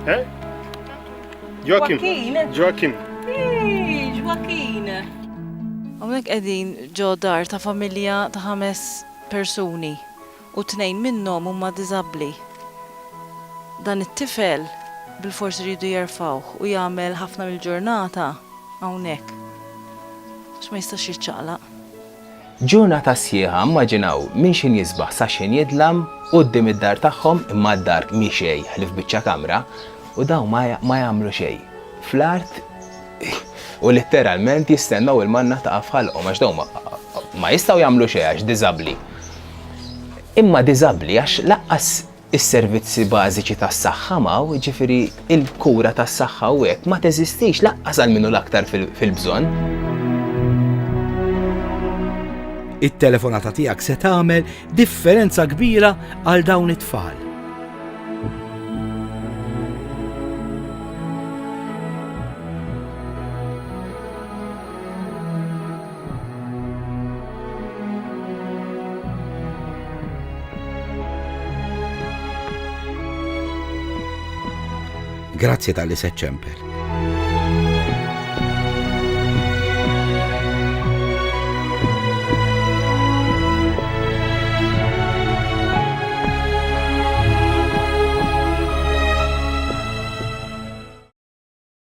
Eh? Joachim. Joachim. Joaquin. Għamlek edin ġo dar ta' familja ta' 5 persuni u 2 minnom huma diżabbli. Dan it-tifel bil-fors rridu jerfawh u jagħmel ħafna mill-ġurnata hawnhekk. X'ma jistax jiċċaqlaq. Ġurnata sħiħa immaġinaw minn xin jisbaħ sa xin jidlam quddiem id-dar tagħhom imma d-dar mi xej ħlif biċċa kamra u daw ma jagħmlu xejn. Fl-art u letteralment jistennaw il-manna ta' għafħalqhom għax daw ma jistgħu jagħmlu xejn għax diżabbli. Imma diżabbli għax laqqas is-servizzi bażiċi tas-saħħa maw, ġifieri il-kura tas-saħħa u hekk ma teżistix laqqas għal minnu l-aktar fil-bżonn. it-telefonata tiegħek se tagħmel differenza kbira għal dawn it-tfal. Grazzi tal-li se ċempel.